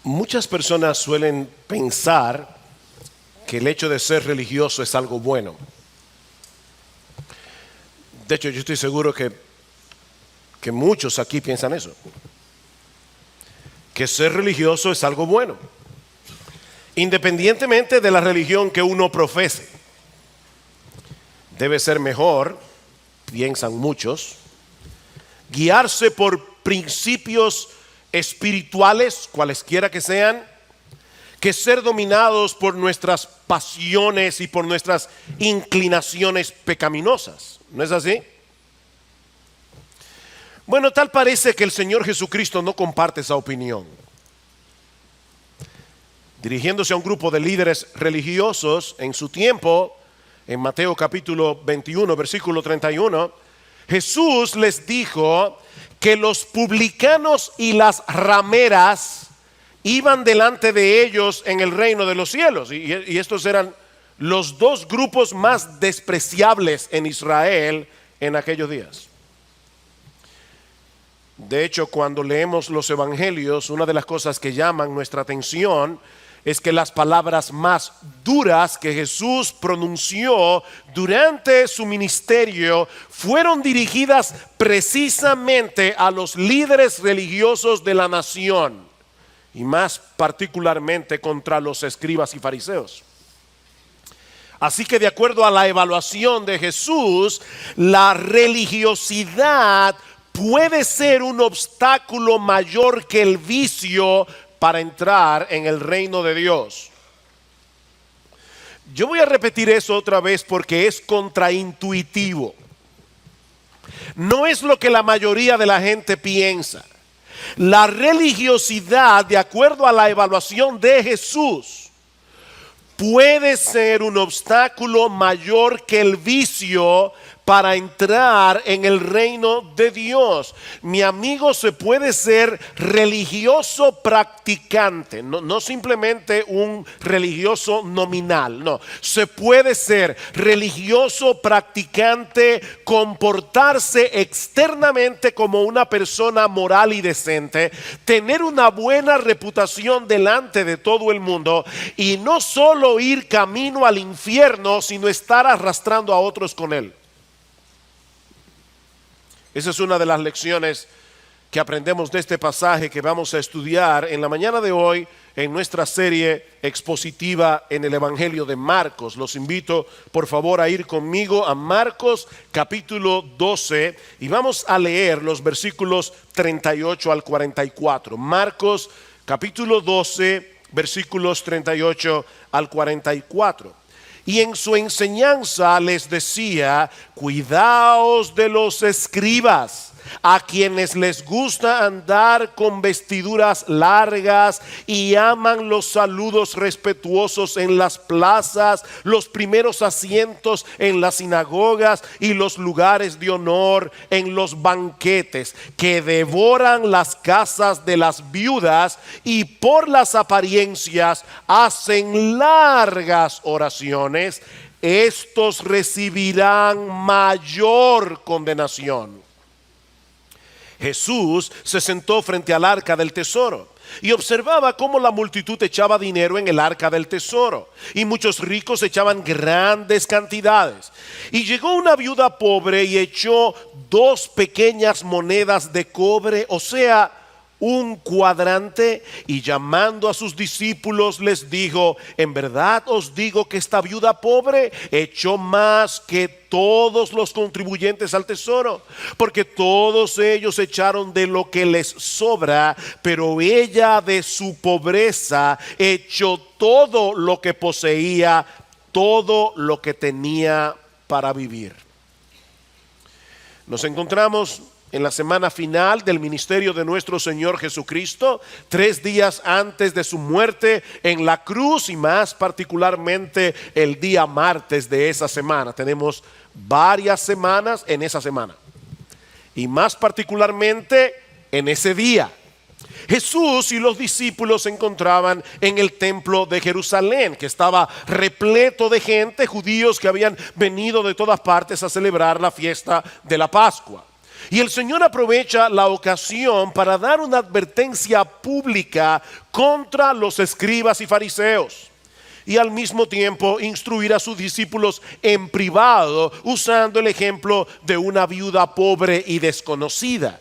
Muchas personas suelen pensar que el hecho de ser religioso es algo bueno. De hecho, yo estoy seguro que muchos aquí piensan eso. Que ser religioso es algo bueno, independientemente de la religión que uno profese. Debe ser mejor, piensan muchos, guiarse por principios espirituales, cualesquiera que sean, que ser dominados por nuestras pasiones y por nuestras inclinaciones pecaminosas. ¿No es así? Bueno, tal parece que el Señor Jesucristo no comparte esa opinión. Dirigiéndose a un grupo de líderes religiosos en su tiempo, en Mateo capítulo 21, versículo 31, Jesús les dijo que los publicanos y las rameras iban delante de ellos en el reino de los cielos. Y estos eran los dos grupos más despreciables en Israel en aquellos días. De hecho, cuando leemos los evangelios, una de las cosas que llaman nuestra atención es que las palabras más duras que Jesús pronunció durante su ministerio fueron dirigidas precisamente a los líderes religiosos de la nación, y más particularmente contra los escribas y fariseos. Así que de acuerdo a la evaluación de Jesús, la religiosidad puede ser un obstáculo mayor que el vicio para entrar en el reino de Dios. Yo voy a repetir eso otra vez porque es contraintuitivo. No es lo que la mayoría de la gente piensa. La religiosidad, de acuerdo a la evaluación de Jesús, puede ser un obstáculo mayor que el vicio para entrar en el reino de Dios. Mi amigo, se puede ser religioso practicante, no simplemente un religioso nominal, no. Se puede ser religioso practicante, comportarse externamente como una persona moral y decente, tener una buena reputación delante de todo el mundo y no solo ir camino al infierno, sino estar arrastrando a otros con él. Esa es una de las lecciones que aprendemos de este pasaje que vamos a estudiar en la mañana de hoy en nuestra serie expositiva en el Evangelio de Marcos. Los invito por favor a ir conmigo a Marcos capítulo 12 y vamos a leer los versículos 38 al 44. Marcos capítulo 12, versículos 38 al 44. Y en su enseñanza les decía: cuidaos de los escribas, a quienes les gusta andar con vestiduras largas y aman los saludos respetuosos en las plazas, los primeros asientos en las sinagogas y los lugares de honor en los banquetes, que devoran las casas de las viudas y por las apariencias hacen largas oraciones. Estos recibirán mayor condenación. Jesús se sentó frente al arca del tesoro y observaba cómo la multitud echaba dinero en el arca del tesoro, y muchos ricos echaban grandes cantidades. Y llegó una viuda pobre y echó 2 pequeñas monedas de cobre, o sea, un cuadrante, y llamando a sus discípulos les dijo: en verdad os digo que esta viuda pobre echó más que todos los contribuyentes al tesoro, porque todos ellos echaron de lo que les sobra, pero ella de su pobreza echó todo lo que poseía, todo lo que tenía para vivir. Nos encontramos en la semana final del ministerio de nuestro Señor Jesucristo, 3 días antes de su muerte en la cruz, y más particularmente el día martes de esa semana. Tenemos varias semanas en esa semana, y más particularmente en ese día. Jesús y los discípulos se encontraban en el templo de Jerusalén, que estaba repleto de gente, judíos que habían venido de todas partes a celebrar la fiesta de la Pascua. Y el Señor aprovecha la ocasión para dar una advertencia pública contra los escribas y fariseos. Y al mismo tiempo instruir a sus discípulos en privado, usando el ejemplo de una viuda pobre y desconocida.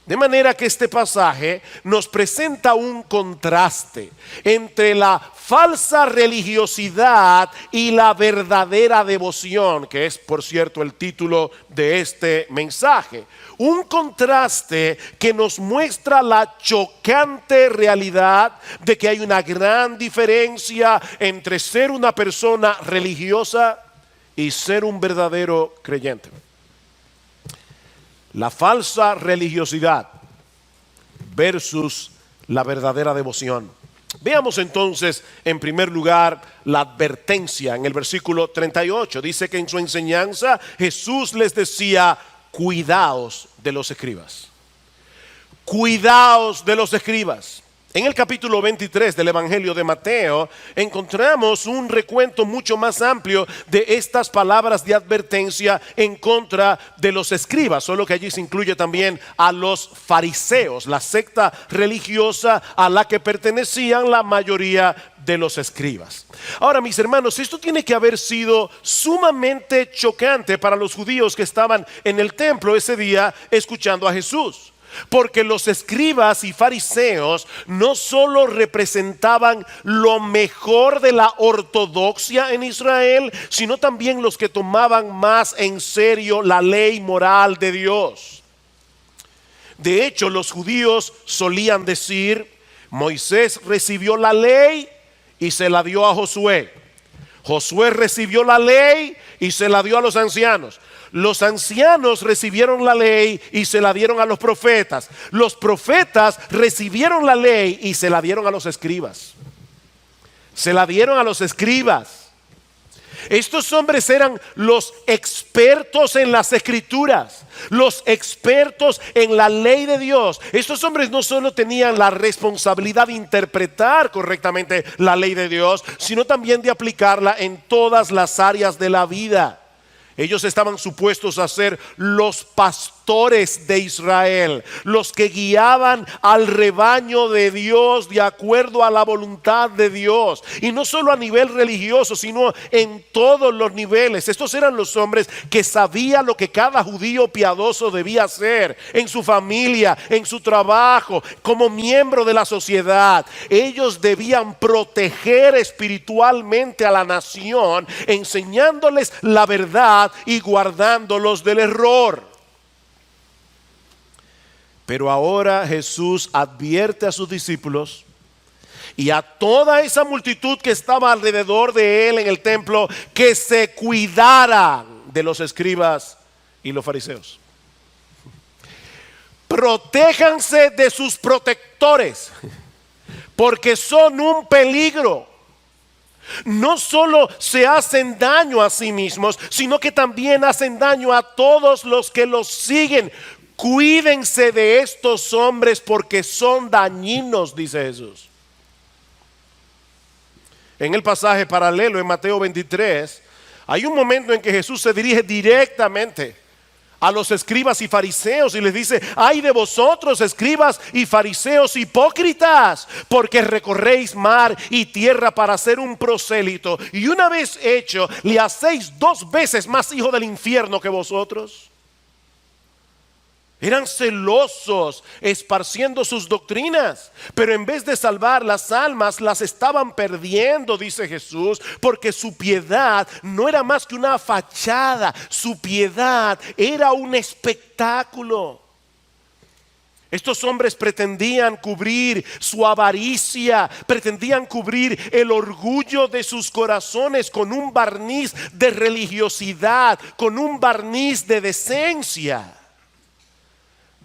De manera que este pasaje nos presenta un contraste entre la falsa religiosidad y la verdadera devoción, que es, por cierto, el título de este mensaje. Un contraste que nos muestra la chocante realidad de que hay una gran diferencia entre ser una persona religiosa y ser un verdadero creyente. La falsa religiosidad versus la verdadera devoción. Veamos entonces en primer lugar la advertencia en el versículo 38. Dice que en su enseñanza Jesús les decía: cuidaos de los escribas. Cuidaos de los escribas. En el capítulo 23 del Evangelio de Mateo encontramos un recuento mucho más amplio de estas palabras de advertencia en contra de los escribas, solo que allí se incluye también a los fariseos, la secta religiosa a la que pertenecían la mayoría de los escribas. Ahora, mis hermanos, esto tiene que haber sido sumamente chocante para los judíos que estaban en el templo ese día escuchando a Jesús. Porque los escribas y fariseos no solo representaban lo mejor de la ortodoxia en Israel, sino también los que tomaban más en serio la ley moral de Dios. De hecho, los judíos solían decir: Moisés recibió la ley y se la dio a Josué. Josué recibió la ley y se la dio a los ancianos. Los ancianos recibieron la ley y se la dieron a los profetas. Los profetas recibieron la ley y se la dieron a los escribas. Se la dieron a los escribas. Estos hombres eran los expertos en las escrituras, los expertos en la ley de Dios. Estos hombres no solo tenían la responsabilidad de interpretar correctamente la ley de Dios, sino también de aplicarla en todas las áreas de la vida. Ellos estaban supuestos a ser los pastores de Israel, los que guiaban al rebaño de Dios de acuerdo a la voluntad de Dios. Y no solo a nivel religioso, sino en todos los niveles. Estos eran los hombres que sabían lo que cada judío piadoso debía hacer en su familia, en su trabajo, como miembro de la sociedad. Ellos debían proteger espiritualmente a la nación, enseñándoles la verdad y guardándolos del error. Pero ahora Jesús advierte a sus discípulos y a toda esa multitud que estaba alrededor de él en el templo que se cuidaran de los escribas y los fariseos. Protéjanse de sus protectores, porque son un peligro. No solo se hacen daño a sí mismos, sino que también hacen daño a todos los que los siguen. Cuídense de estos hombres porque son dañinos, dice Jesús. En el pasaje paralelo en Mateo 23, hay un momento en que Jesús se dirige directamente a los escribas y fariseos y les dice: ay de vosotros, escribas y fariseos hipócritas, porque recorréis mar y tierra para hacer un prosélito, y una vez hecho le hacéis 2 veces más hijo del infierno que vosotros. Eran celosos esparciendo sus doctrinas, pero en vez de salvar las almas, las estaban perdiendo, dice Jesús, porque su piedad no era más que una fachada. Su piedad era un espectáculo. Estos hombres pretendían cubrir su avaricia, pretendían cubrir el orgullo de sus corazones con un barniz de religiosidad, con un barniz de decencia.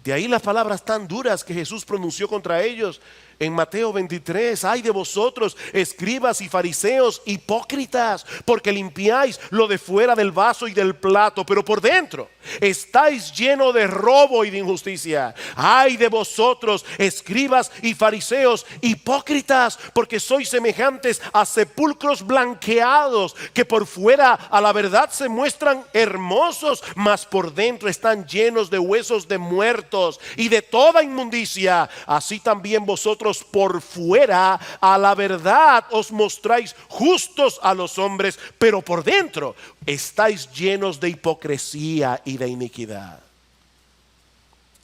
De ahí las palabras tan duras que Jesús pronunció contra ellos en Mateo 23. Ay de vosotros, escribas y fariseos, hipócritas, porque limpiáis lo de fuera del vaso y del plato, pero por dentro estáis llenos de robo y de injusticia. Ay de vosotros, escribas y fariseos, hipócritas, porque sois semejantes a sepulcros blanqueados, que por fuera a la verdad se muestran hermosos, mas por dentro están llenos de huesos de muertos y de toda inmundicia. Así también vosotros por fuera a la verdad os mostráis justos a los hombres, pero por dentro estáis llenos de hipocresía y de iniquidad.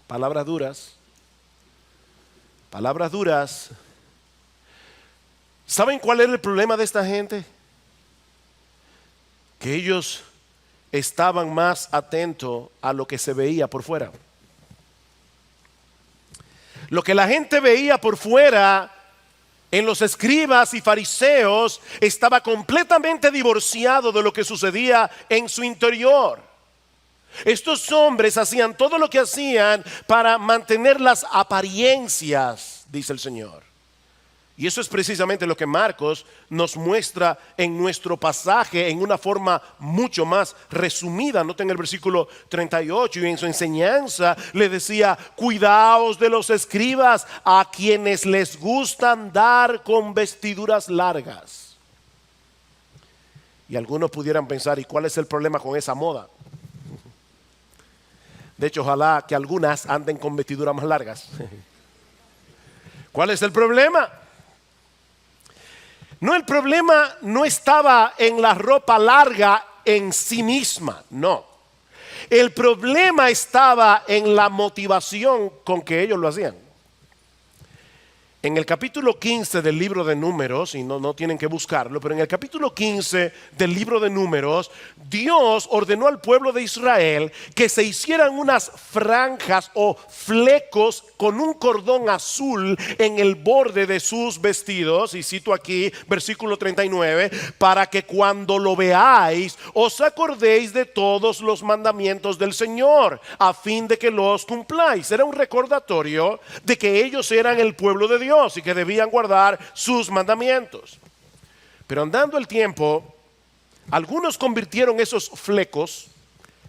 Palabras duras. Palabras duras. ¿Saben cuál era el problema de esta gente? Que ellos estaban más atentos a lo que se veía por fuera. Lo que la gente veía por fuera en los escribas y fariseos estaba completamente divorciado de lo que sucedía en su interior. Estos hombres hacían todo lo que hacían para mantener las apariencias, dice el Señor. Y eso es precisamente lo que Marcos nos muestra en nuestro pasaje en una forma mucho más resumida. Noten el versículo 38, y en su enseñanza le decía: cuidaos de los escribas, a quienes les gusta andar con vestiduras largas. Y algunos pudieran pensar: ¿y cuál es el problema con esa moda? De hecho, ojalá que algunas anden con vestiduras más largas. ¿Cuál es el problema? No, el problema no estaba en la ropa larga en sí misma, no. El problema estaba en la motivación con que ellos lo hacían. En el capítulo 15 del libro de Números, y no tienen que buscarlo, pero en el capítulo 15 del libro de Números, Dios ordenó al pueblo de Israel que se hicieran unas franjas o flecos con un cordón azul en el borde de sus vestidos, y cito aquí versículo 39, para que cuando lo veáis os acordéis de todos los mandamientos del Señor, a fin de que los cumpláis. Era un recordatorio de que ellos eran el pueblo de Dios y que debían guardar sus mandamientos. Pero andando el tiempo, algunos convirtieron esos flecos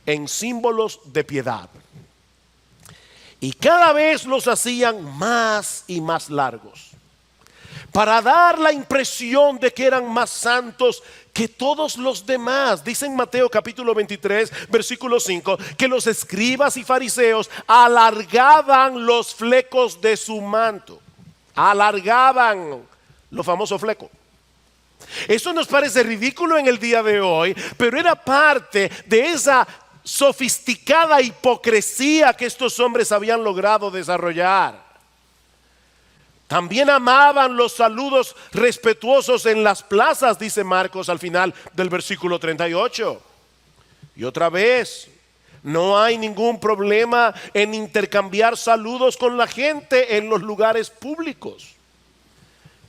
en símbolos de piedad, y cada vez los hacían más y más largos, para dar la impresión de que eran más santos que todos los demás. Dice en Mateo capítulo 23 versículo 5 que los escribas y fariseos alargaban los flecos de su manto. Alargaban los famosos flecos. Eso nos parece ridículo en el día de hoy, pero era parte de esa sofisticada hipocresía que estos hombres habían logrado desarrollar. También amaban los saludos respetuosos en las plazas, dice Marcos al final del versículo 38. Y otra vez, no hay ningún problema en intercambiar saludos con la gente en los lugares públicos.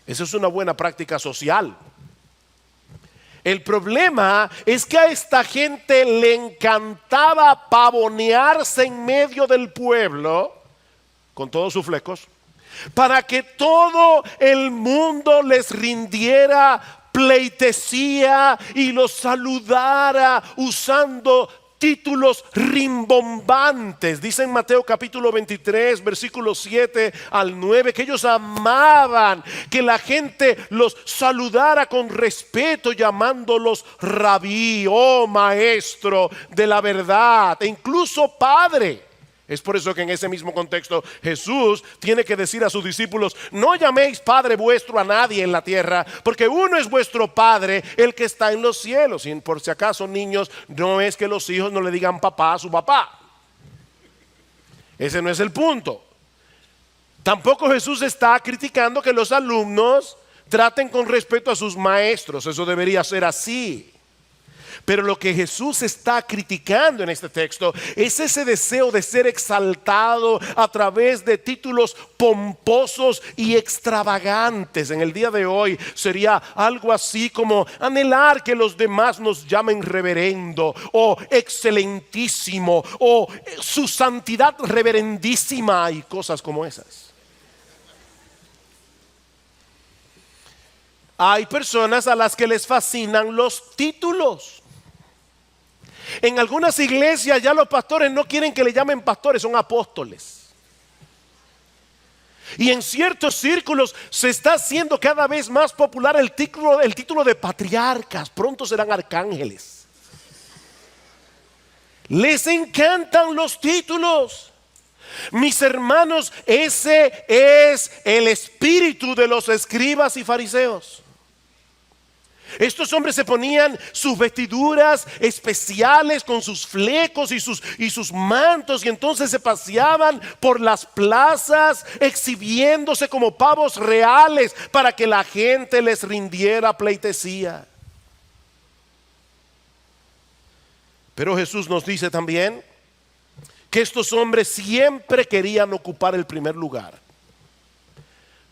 Esa es una buena práctica social. El problema es que a esta gente le encantaba pavonearse en medio del pueblo con todos sus flecos, para que todo el mundo les rindiera pleitesía y los saludara usando títulos rimbombantes. Dice en Mateo capítulo 23 versículos 7 al 9 que ellos amaban que la gente los saludara con respeto, llamándolos rabí, oh maestro de la verdad, e incluso padre. Es por eso que en ese mismo contexto Jesús tiene que decir a sus discípulos: no llaméis Padre vuestro a nadie en la tierra, porque uno es vuestro Padre, el que está en los cielos. Y por si acaso, niños, no es que los hijos no le digan papá a su papá. Ese no es el punto. Tampoco Jesús está criticando que los alumnos traten con respeto a sus maestros. Eso debería ser así. Pero lo que Jesús está criticando en este texto es ese deseo de ser exaltado a través de títulos pomposos y extravagantes. En el día de hoy sería algo así como anhelar que los demás nos llamen reverendo o excelentísimo o su santidad reverendísima y cosas como esas. Hay personas a las que les fascinan los títulos. En algunas iglesias ya los pastores no quieren que le llamen pastores, son apóstoles. Y en ciertos círculos se está haciendo cada vez más popular el título de patriarcas. Pronto serán arcángeles. Les encantan los títulos. Mis hermanos, ese es el espíritu de los escribas y fariseos. Estos hombres se ponían sus vestiduras especiales con sus flecos y sus mantos, y entonces se paseaban por las plazas exhibiéndose como pavos reales para que la gente les rindiera pleitesía. Pero Jesús nos dice también que estos hombres siempre querían ocupar el primer lugar,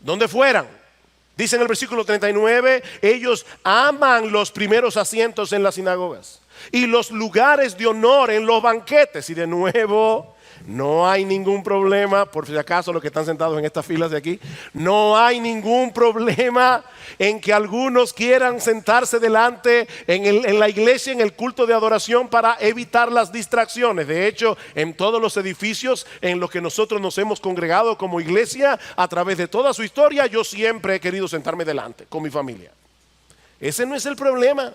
donde fueran. Dice en el versículo 39, ellos aman los primeros asientos en las sinagogas y los lugares de honor en los banquetes. Y de nuevo, no hay ningún problema, por si acaso los que están sentados en estas filas de aquí, no hay ningún problema en que algunos quieran sentarse delante en la iglesia, en el culto de adoración, para evitar las distracciones. De hecho, en todos los edificios en los que nosotros nos hemos congregado como iglesia, a través de toda su historia, yo siempre he querido sentarme delante con mi familia. Ese no es el problema.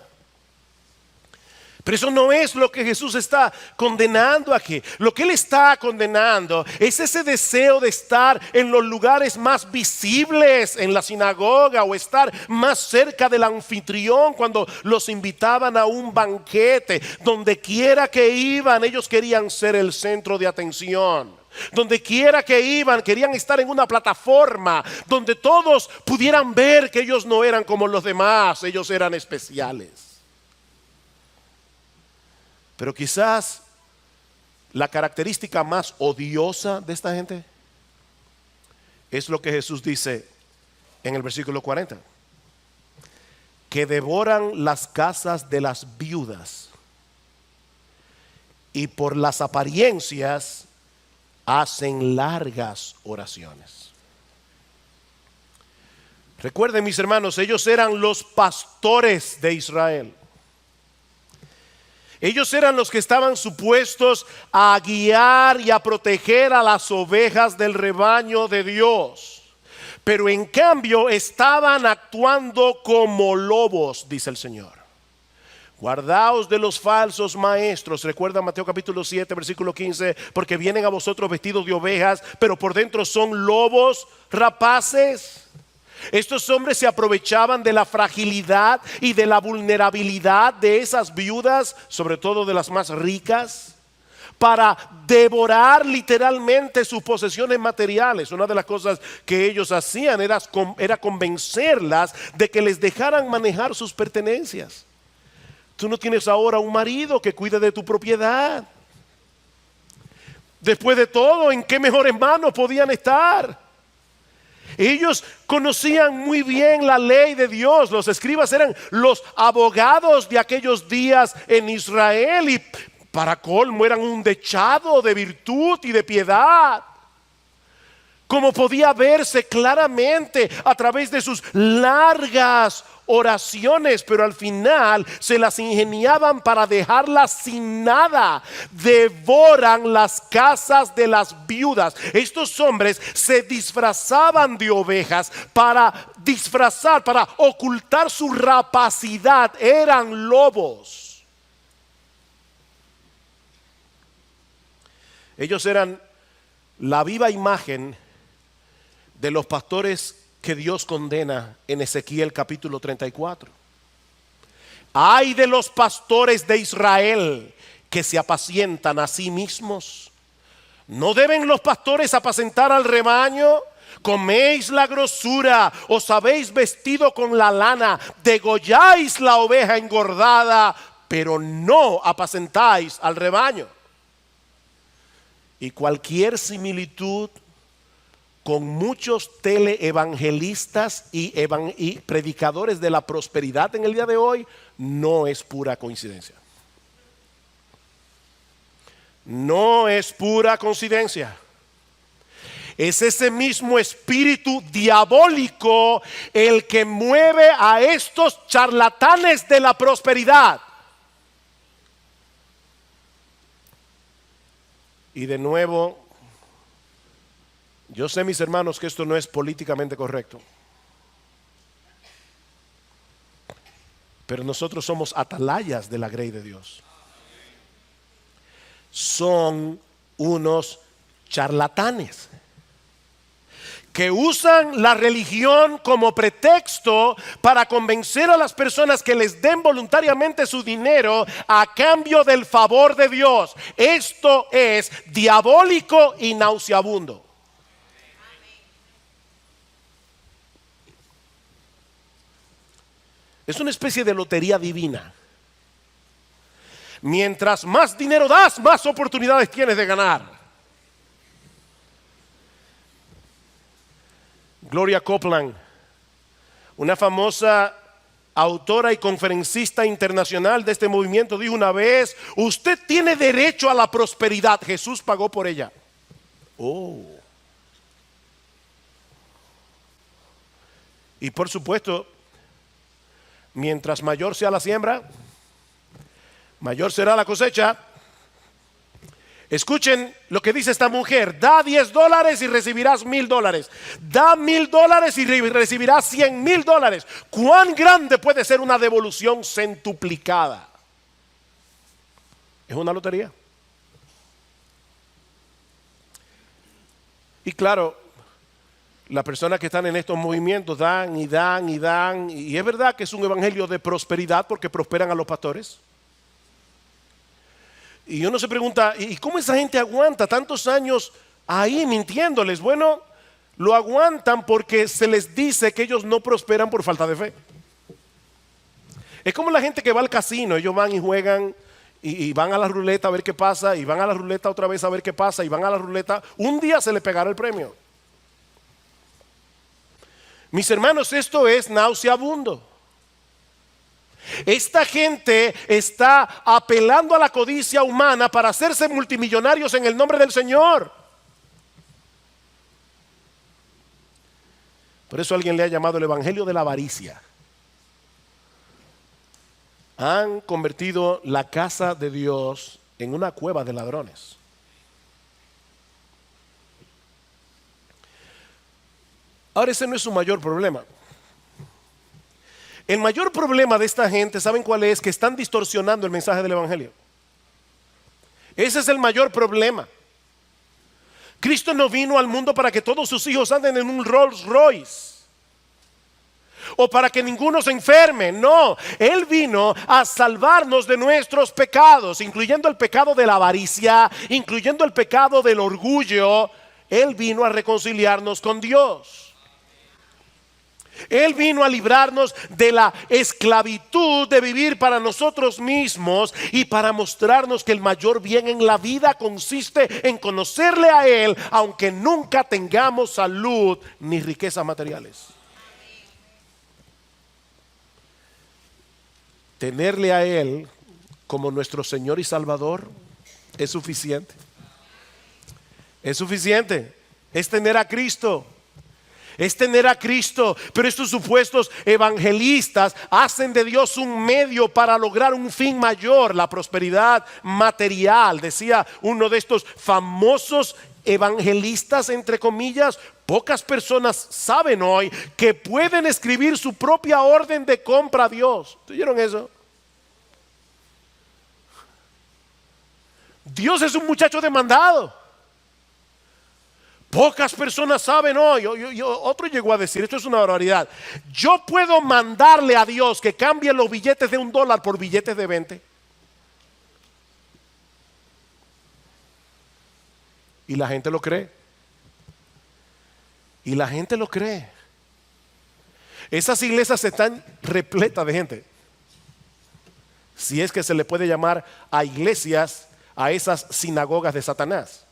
Pero eso no es lo que Jesús está condenando aquí. Lo que Él está condenando es ese deseo de estar en los lugares más visibles en la sinagoga, o estar más cerca del anfitrión cuando los invitaban a un banquete. Donde quiera que iban, ellos querían ser el centro de atención. Donde quiera que iban, querían estar en una plataforma donde todos pudieran ver que ellos no eran como los demás, ellos eran especiales. Pero quizás la característica más odiosa de esta gente es lo que Jesús dice en el versículo 40: que devoran las casas de las viudas y por las apariencias hacen largas oraciones. Recuerden, mis hermanos, ellos eran los pastores de Israel. Ellos eran los que estaban supuestos a guiar y a proteger a las ovejas del rebaño de Dios. Pero en cambio estaban actuando como lobos, dice el Señor. Guardaos de los falsos maestros. Recuerda Mateo capítulo 7 versículo 15: porque vienen a vosotros vestidos de ovejas, pero por dentro son lobos rapaces. Estos hombres se aprovechaban de la fragilidad y de la vulnerabilidad de esas viudas, sobre todo de las más ricas, para devorar literalmente sus posesiones materiales. Una de las cosas que ellos hacían era convencerlas de que les dejaran manejar sus pertenencias. Tú no tienes ahora un marido que cuide de tu propiedad. Después de todo, ¿en qué mejores manos podían estar? Ellos conocían muy bien la ley de Dios. Los escribas eran los abogados de aquellos días en Israel, y para colmo eran un dechado de virtud y de piedad, como podía verse claramente a través de sus largas oraciones. Pero al final se las ingeniaban para dejarlas sin nada. Devoran las casas de las viudas. Estos hombres se disfrazaban de ovejas para ocultar su rapacidad. Eran lobos. Ellos eran la viva imagen de los pastores que Dios condena en Ezequiel capítulo 34. Ay de los pastores de Israel que se apacientan a sí mismos. ¿No deben los pastores apacentar al rebaño? Coméis la grosura, os habéis vestido con la lana, degolláis la oveja engordada, pero no apacentáis al rebaño. Y cualquier similitud con muchos teleevangelistas y predicadores de la prosperidad en el día de hoy no es pura coincidencia. No es pura coincidencia. Es ese mismo espíritu diabólico el que mueve a estos charlatanes de la prosperidad. Y de nuevo, yo sé, mis hermanos, que esto no es políticamente correcto. Pero nosotros somos atalayas de la grey de Dios. Son unos charlatanes que usan la religión como pretexto para convencer a las personas que les den voluntariamente su dinero a cambio del favor de Dios. Esto es diabólico y nauseabundo. Es una especie de lotería divina. Mientras más dinero das, más oportunidades tienes de ganar. Gloria Copeland, una famosa autora y conferencista internacional de este movimiento, dijo una vez: usted tiene derecho a la prosperidad, Jesús pagó por ella. Y por supuesto, mientras mayor sea la siembra, mayor será la cosecha. Escuchen lo que dice esta mujer: da $10 y recibirás $1,000. Da $1,000 y recibirás $100,000. ¿Cuán grande puede ser una devolución centuplicada? Es una lotería. Y claro, las personas que están en estos movimientos dan y dan y dan. Y es verdad que es un evangelio de prosperidad porque prosperan a los pastores. Y uno se pregunta: ¿y cómo esa gente aguanta tantos años ahí mintiéndoles? Bueno, lo aguantan porque se les dice que ellos no prosperan por falta de fe. Es como la gente que va al casino. Ellos van y juegan y van a la ruleta a ver qué pasa, y van a la ruleta otra vez a ver qué pasa, y van a la ruleta. Un día se le pegará el premio. Mis hermanos, esto es nauseabundo. Esta gente está apelando a la codicia humana para hacerse multimillonarios en el nombre del Señor. Por eso alguien le ha llamado el evangelio de la avaricia. Han convertido la casa de Dios en una cueva de ladrones. Ahora, ese no es su mayor problema. El mayor problema de esta gente, ¿saben cuál es? Que están distorsionando el mensaje del evangelio. Ese es el mayor problema. Cristo no vino al mundo para que todos sus hijos anden en un Rolls Royce o para que ninguno se enferme. No, Él vino a salvarnos de nuestros pecados, incluyendo el pecado de la avaricia, incluyendo el pecado del orgullo. Él vino a reconciliarnos con Dios. Él vino a librarnos de la esclavitud de vivir para nosotros mismos y para mostrarnos que el mayor bien en la vida consiste en conocerle a Él, aunque nunca tengamos salud ni riquezas materiales. Tenerle a Él como nuestro Señor y Salvador es suficiente. Es suficiente. Es tener a Cristo. Es tener a Cristo. Pero estos supuestos evangelistas hacen de Dios un medio para lograr un fin mayor, la prosperidad material. Decía uno de estos famosos evangelistas, entre comillas: pocas personas saben hoy que pueden escribir su propia orden de compra a Dios. ¿Oyeron eso? Dios es un muchacho demandado. Pocas personas saben hoy. Otro llegó a decir, esto es una barbaridad: yo puedo mandarle a Dios que cambie los billetes de $1 por billetes de 20. Y la gente lo cree. Y la gente lo cree. Esas iglesias están repletas de gente. si es que se le puede llamar a iglesias, a esas sinagogas de Satanás.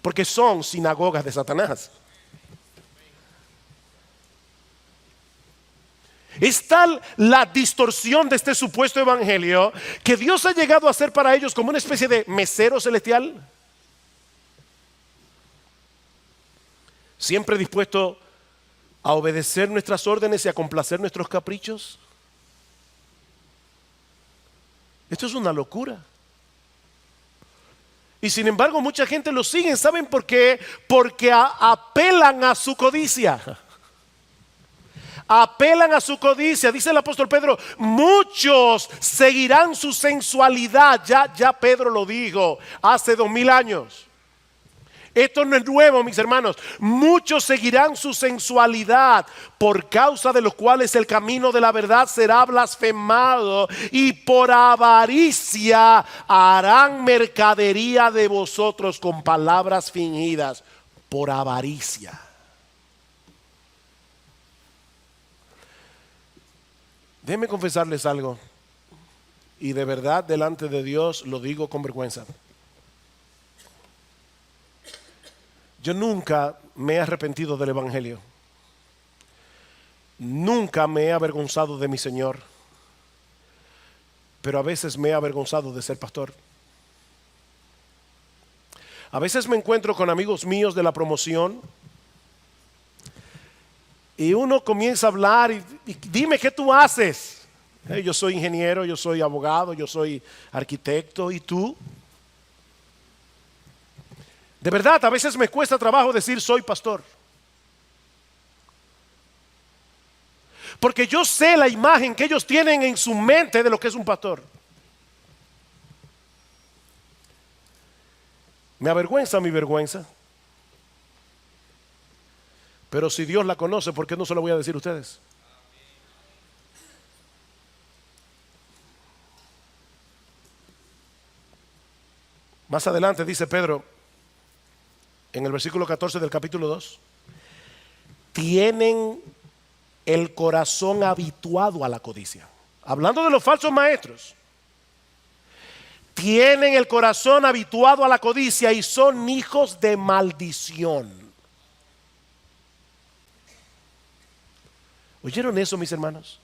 Porque son sinagogas de Satanás. Es tal la distorsión de este supuesto evangelio que Dios ha llegado a ser para ellos como una especie de mesero celestial, siempre dispuesto a obedecer nuestras órdenes y a complacer nuestros caprichos. Esto es una locura. Y sin embargo mucha gente lo sigue. ¿Saben por qué? Porque apelan a su codicia. Apelan a su codicia. Dice el apóstol Pedro, muchos seguirán su sensualidad. Ya Pedro lo dijo hace 2000 años. Esto no es nuevo, mis hermanos. Muchos seguirán su sensualidad, por causa de los cuales el camino de la verdad será blasfemado, y por avaricia harán mercadería de vosotros con palabras fingidas. Por avaricia. Déjenme confesarles algo, y de verdad delante de Dios lo digo con vergüenza. Yo nunca me he arrepentido del evangelio. Nunca me he avergonzado de mi Señor. Pero a veces me he avergonzado de ser pastor. A veces me encuentro con amigos míos de la promoción y uno comienza a hablar y dime qué tú haces. Yo soy ingeniero, yo soy abogado, yo soy arquitecto. ¿Y tú? De verdad, a veces me cuesta trabajo decir soy pastor. Porque yo sé la imagen que ellos tienen en su mente de lo que es un pastor. Me avergüenza mi vergüenza. Pero si Dios la conoce, ¿por qué no se lo voy a decir a ustedes? Más adelante dice Pedro, en el versículo 14 del capítulo 2, tienen el corazón habituado a la codicia. Hablando de los falsos maestros. Tienen el corazón habituado a la codicia y son hijos de maldición. ¿Oyeron eso, mis hermanos?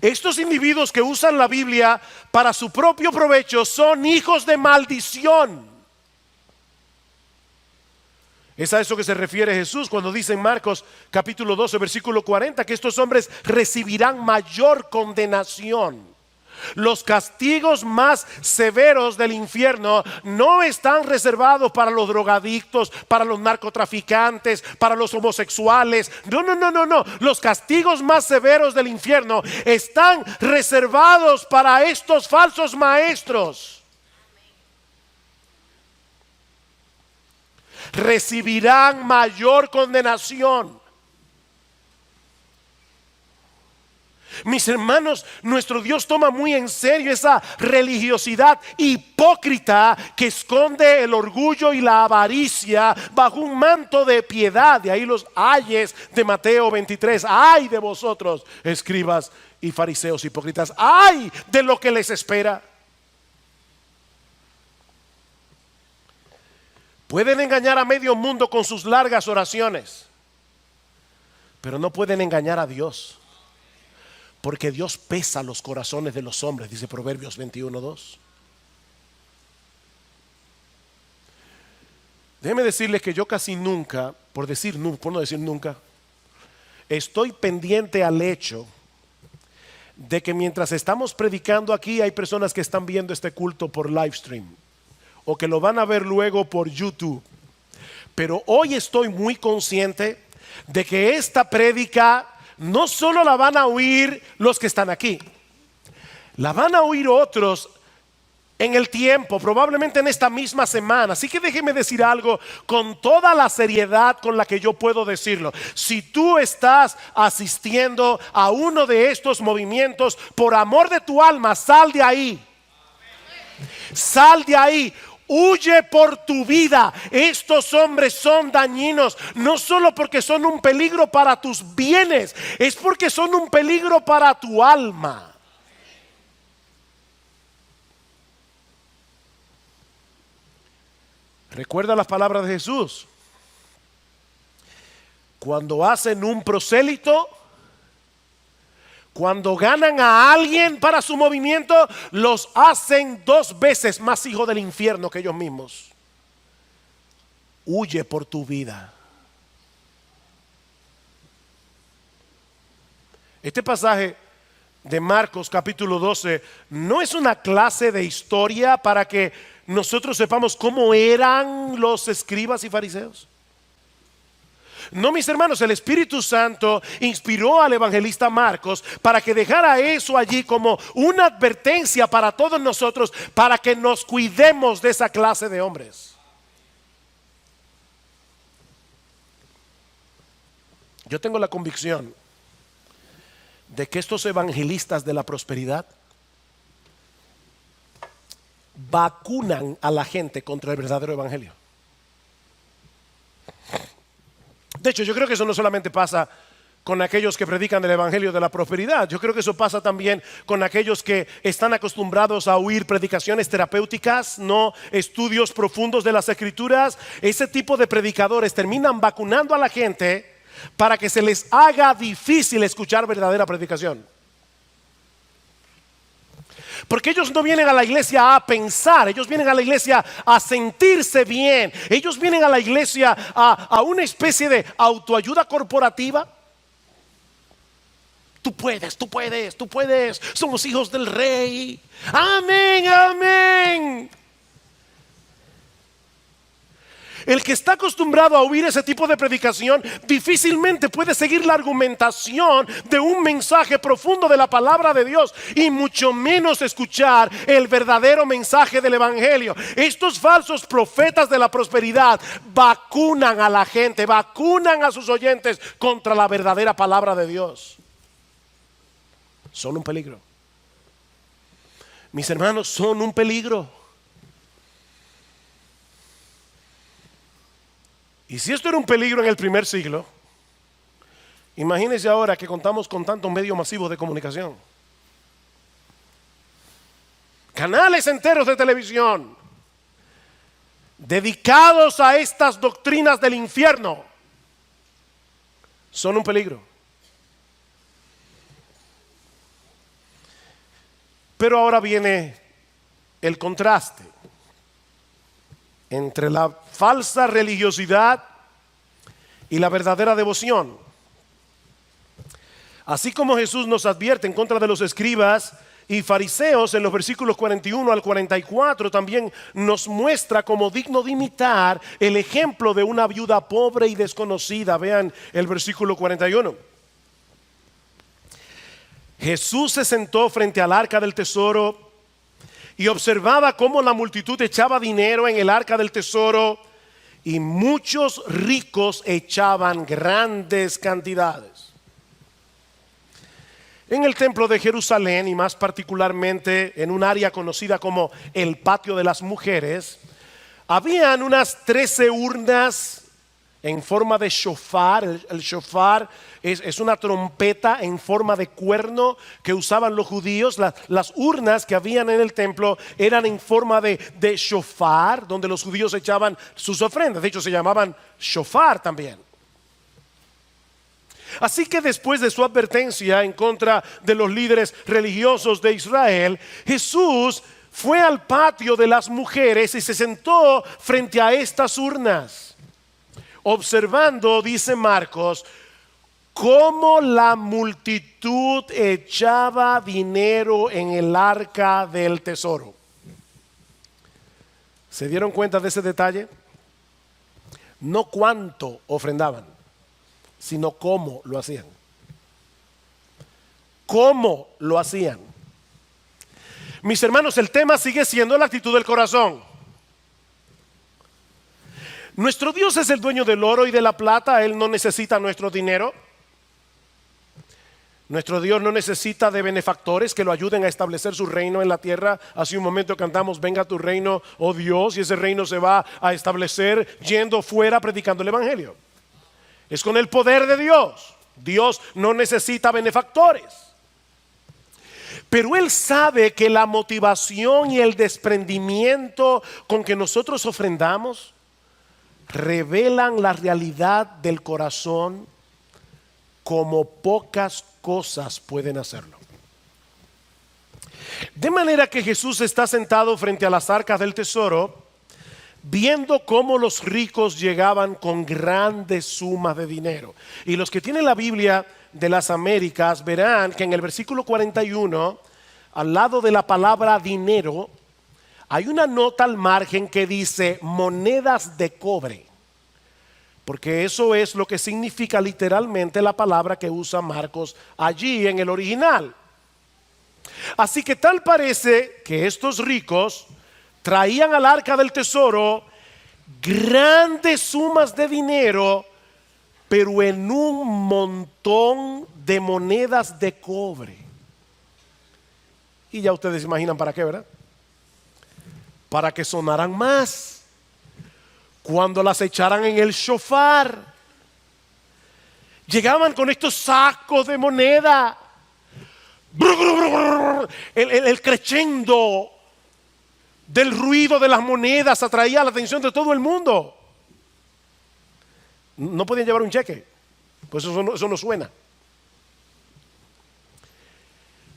Estos individuos que usan la Biblia para su propio provecho son hijos de maldición. Es a eso que se refiere Jesús cuando dice en Marcos capítulo 12 versículo 40 que estos hombres recibirán mayor condenación. Los castigos más severos del infierno no están reservados para los drogadictos, para los narcotraficantes, para los homosexuales. No. Los castigos más severos del infierno están reservados para estos falsos maestros. Recibirán mayor condenación. Mis hermanos, nuestro Dios toma muy en serio esa religiosidad hipócrita que esconde el orgullo y la avaricia bajo un manto de piedad. De ahí los ayes de Mateo 23. Ay de vosotros, escribas y fariseos hipócritas. Ay de lo que les espera. Pueden engañar a medio mundo con sus largas oraciones, pero no pueden engañar a Dios. Porque Dios pesa los corazones de los hombres, dice Proverbios 21:2. Déjeme decirles que yo casi nunca, por no decir nunca, estoy pendiente al hecho de que mientras estamos predicando aquí hay personas que están viendo este culto por live stream o que lo van a ver luego por YouTube. Pero hoy estoy muy consciente de que esta prédica no solo la van a oír los que están aquí, la van a oír otros en el tiempo, probablemente en esta misma semana. Así que déjeme decir algo con toda la seriedad con la que yo puedo decirlo. Si tú estás asistiendo a uno de estos movimientos, por amor de tu alma, sal de ahí. Sal de ahí. huye por tu vida. Estos hombres son dañinos, no solo porque son un peligro para tus bienes, es porque son un peligro para tu alma. Recuerda las palabras de Jesús. Cuando hacen un prosélito, cuando ganan a alguien para su movimiento, los hacen 2 veces más hijos del infierno que ellos mismos. Huye por tu vida. Este pasaje de Marcos capítulo 12 no es una clase de historia para que nosotros sepamos cómo eran los escribas y fariseos. No, mis hermanos, el Espíritu Santo inspiró al evangelista Marcos para que dejara eso allí como una advertencia para todos nosotros, para que nos cuidemos de esa clase de hombres. Yo tengo la convicción de que estos evangelistas de la prosperidad vacunan a la gente contra el verdadero evangelio. De hecho, yo creo que eso no solamente pasa con aquellos que predican el evangelio de la prosperidad. Yo creo que eso pasa también con aquellos que están acostumbrados a oír predicaciones terapéuticas, no estudios profundos de las escrituras. Ese tipo de predicadores terminan vacunando a la gente para que se les haga difícil escuchar verdadera predicación. Porque ellos no vienen a la iglesia a pensar, ellos vienen a la iglesia a sentirse bien. Ellos vienen a la iglesia a una especie de autoayuda corporativa. Tú puedes, tú puedes, tú puedes. Somos hijos del rey. Amén, amén. El que está acostumbrado a oír ese tipo de predicación difícilmente puede seguir la argumentación de un mensaje profundo de la palabra de Dios, y mucho menos escuchar el verdadero mensaje del evangelio. Estos falsos profetas de la prosperidad vacunan a la gente, vacunan a sus oyentes contra la verdadera palabra de Dios. Son un peligro. Mis hermanos, son un peligro. Y si esto era un peligro en el primer siglo, imagínense ahora que contamos con tantos medios masivos de comunicación. Canales enteros de televisión dedicados a estas doctrinas del infierno. Son un peligro. Pero ahora viene el contraste entre la falsa religiosidad y la verdadera devoción. Así como Jesús nos advierte en contra de los escribas y fariseos en los versículos 41 al 44, también nos muestra como digno de imitar el ejemplo de una viuda pobre y desconocida. Vean el versículo 41. Jesús se sentó frente al arca del tesoro y observaba cómo la multitud echaba dinero en el arca del tesoro, y muchos ricos echaban grandes cantidades. En el templo de Jerusalén, y más particularmente en un área conocida como el patio de las mujeres, habían unas 13 urnas en forma de shofar. El shofar es una trompeta en forma de cuerno que usaban los judíos. Las urnas que habían en el templo eran en forma de shofar, donde los judíos echaban sus ofrendas. De hecho, se llamaban shofar también. Así que después de su advertencia en contra de los líderes religiosos de Israel, Jesús fue al patio de las mujeres y se sentó frente a estas urnas, observando, dice Marcos, cómo la multitud echaba dinero en el arca del tesoro. ¿Se dieron cuenta de ese detalle? No cuánto ofrendaban, sino cómo lo hacían. ¿Cómo lo hacían? Mis hermanos, el tema sigue siendo la actitud del corazón. Nuestro Dios es el dueño del oro y de la plata. Él no necesita nuestro dinero. Nuestro Dios no necesita de benefactores que lo ayuden a establecer su reino en la tierra. Hace un momento cantamos, venga tu reino, oh Dios, y ese reino se va a establecer yendo fuera predicando el evangelio. Es con el poder de Dios. Dios no necesita benefactores. Pero Él sabe que la motivación y el desprendimiento con que nosotros ofrendamos revelan la realidad del corazón como pocas cosas pueden hacerlo. De manera que Jesús está sentado frente a las arcas del tesoro, viendo cómo los ricos llegaban con grandes sumas de dinero. Y los que tienen la Biblia de las Américas verán que en el versículo 41, al lado de la palabra dinero, hay una nota al margen que dice monedas de cobre. Porque eso es lo que significa literalmente la palabra que usa Marcos allí en el original. Así que tal parece que estos ricos traían al arca del tesoro grandes sumas de dinero, pero en un montón de monedas de cobre. Y ya ustedes imaginan para qué, ¿verdad? Para que sonaran más cuando las echaran en el shofar. Llegaban con estos sacos de moneda. El crescendo del ruido de las monedas atraía la atención de todo el mundo. No podían llevar un cheque, pues eso no suena.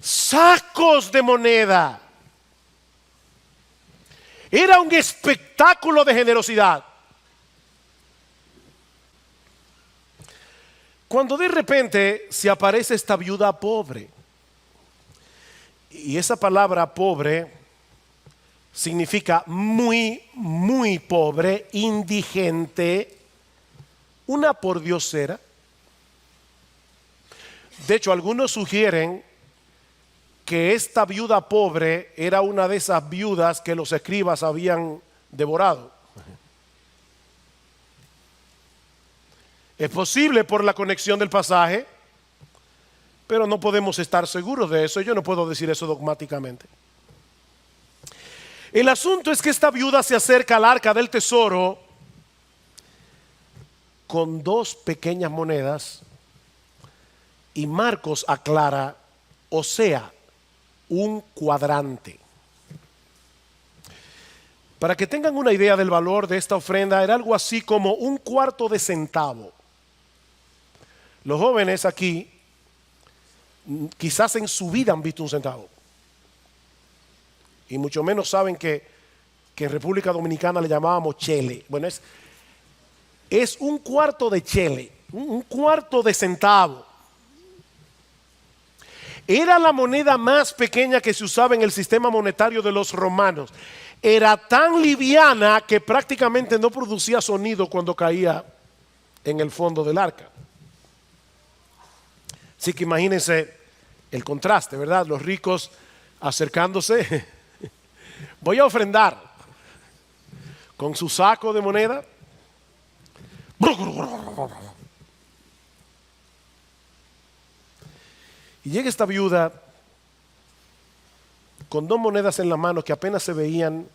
Sacos de moneda. Era un espectáculo de generosidad. Cuando de repente se aparece esta viuda pobre, y esa palabra pobre significa muy, muy pobre, indigente, una pordiosera. De hecho, algunos sugieren que esta viuda pobre era una de esas viudas que los escribas habían devorado. Es posible por la conexión del pasaje, pero no podemos estar seguros de eso. Yo no puedo decir eso dogmáticamente. El asunto es que esta viuda se acerca al arca del tesoro con dos pequeñas monedas, y Marcos aclara, o sea, un cuadrante. Para que tengan una idea del valor de esta ofrenda, era algo así como un cuarto de centavo. Los jóvenes aquí quizás en su vida han visto un centavo, y mucho menos saben que en República Dominicana le llamábamos chele. Bueno, es un cuarto de chele, un cuarto de centavo. Era la moneda más pequeña que se usaba en el sistema monetario de los romanos. Era tan liviana que prácticamente no producía sonido cuando caía en el fondo del arca. Así que imagínense el contraste, ¿verdad? Los ricos acercándose. Voy a ofrendar con su saco de moneda. Y llega esta viuda con dos monedas en la mano que apenas se veían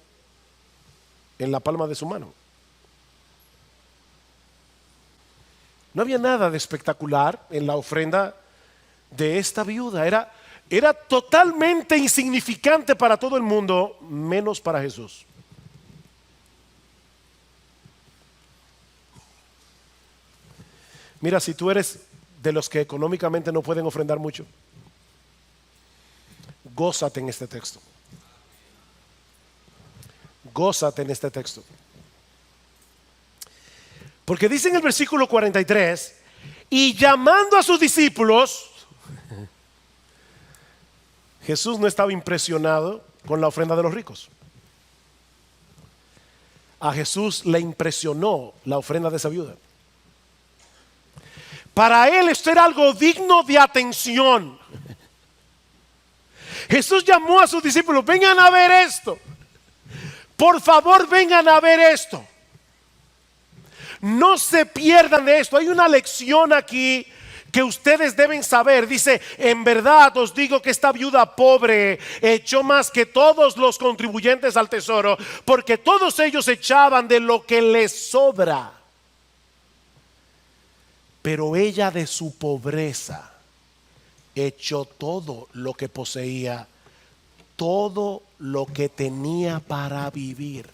en la palma de su mano. No había nada de espectacular en la ofrenda de esta viuda. Era totalmente insignificante para todo el mundo, menos para Jesús. Mira, si tú eres de los que económicamente no pueden ofrendar mucho, gózate en este texto. Gózate en este texto. Porque dice en el versículo 43, y llamando a sus discípulos, Jesús no estaba impresionado con la ofrenda de los ricos. A Jesús le impresionó la ofrenda de esa viuda. Para él esto era algo digno de atención. Jesús llamó a sus discípulos, vengan a ver esto. Por favor, vengan a ver esto. No se pierdan de esto. Hay una lección aquí que ustedes deben saber. Dice: en verdad os digo que esta viuda pobre echó más que todos los contribuyentes al tesoro, porque todos ellos echaban de lo que les sobra, pero ella de su pobreza echó todo lo que poseía, todo lo que tenía para vivir.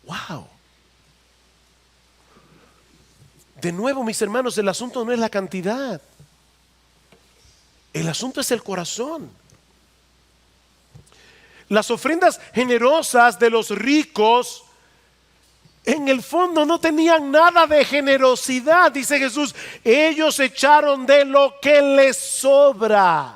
Wow. De nuevo, mis hermanos, el asunto no es la cantidad. El asunto es el corazón. Las ofrendas generosas de los ricos en el fondo no tenían nada de generosidad. Dice Jesús: ellos echaron de lo que les sobra.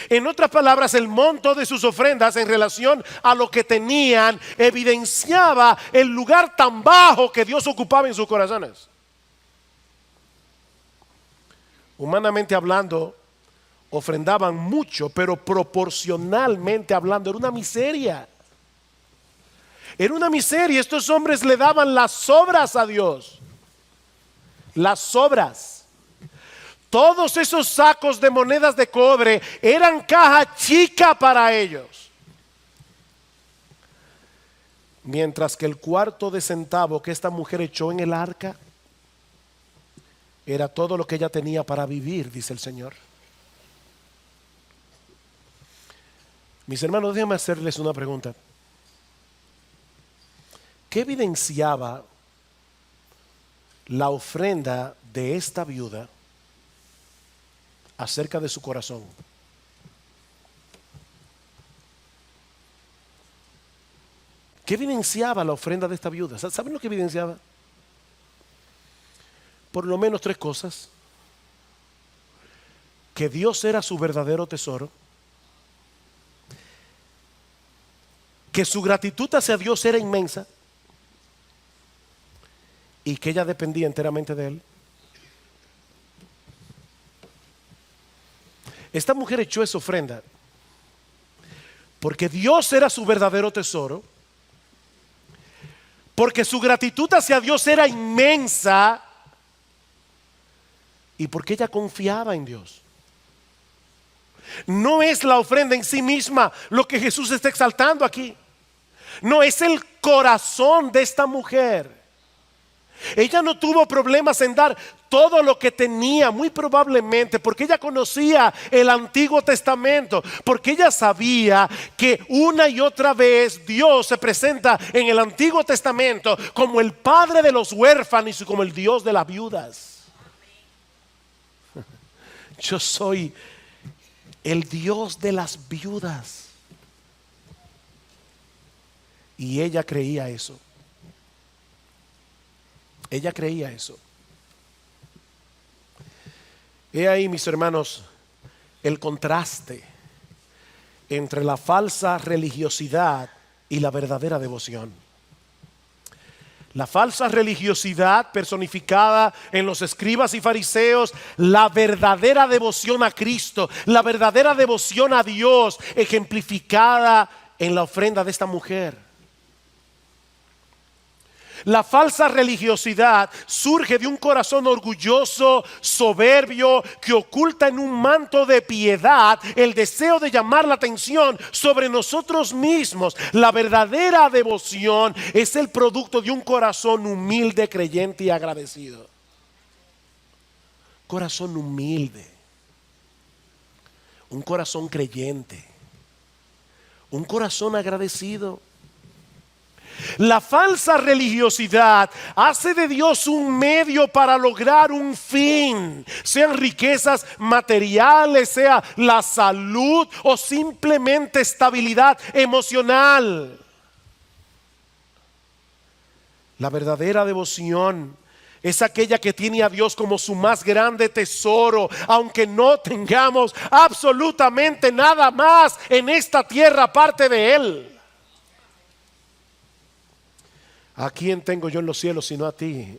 En otras palabras, el monto de sus ofrendas en relación a lo que tenían evidenciaba el lugar tan bajo que Dios ocupaba en sus corazones. Humanamente hablando, ofrendaban mucho, pero proporcionalmente hablando era una miseria. Era una miseria. Estos hombres le daban las sobras a Dios. Las sobras. Todos esos sacos de monedas de cobre eran caja chica para ellos. Mientras que el cuarto de centavo que esta mujer echó en el arca era todo lo que ella tenía para vivir, dice el Señor. Mis hermanos, déjenme hacerles una pregunta. ¿Qué evidenciaba la ofrenda de esta viuda acerca de su corazón? ¿Qué evidenciaba la ofrenda de esta viuda? ¿Saben lo que evidenciaba? Por lo menos 3 cosas: que Dios era su verdadero tesoro, que su gratitud hacia Dios era inmensa y que ella dependía enteramente de Él. Esta mujer echó esa ofrenda porque Dios era su verdadero tesoro, porque su gratitud hacia Dios era inmensa y porque ella confiaba en Dios. No es la ofrenda en sí misma lo que Jesús está exaltando aquí. No, es el corazón de esta mujer. Ella no tuvo problemas en dar todo lo que tenía, muy probablemente porque ella conocía el Antiguo Testamento, porque ella sabía que una y otra vez Dios se presenta en el Antiguo Testamento como el padre de los huérfanos y como el Dios de las viudas. Yo soy el Dios de las viudas. Y ella creía eso. Ella creía eso. He ahí, mis hermanos, el contraste entre la falsa religiosidad y la verdadera devoción. La falsa religiosidad personificada en los escribas y fariseos, la verdadera devoción a Cristo, la verdadera devoción a Dios, ejemplificada en la ofrenda de esta mujer. La falsa religiosidad surge de un corazón orgulloso, soberbio, que oculta en un manto de piedad el deseo de llamar la atención sobre nosotros mismos. La verdadera devoción es el producto de un corazón humilde, creyente y agradecido. Corazón humilde, un corazón creyente, un corazón agradecido. La falsa religiosidad hace de Dios un medio para lograr un fin, sean riquezas materiales, sea la salud o simplemente estabilidad emocional. La verdadera devoción es aquella que tiene a Dios como su más grande tesoro, aunque no tengamos absolutamente nada más en esta tierra aparte de Él. ¿A quién tengo yo en los cielos sino a ti?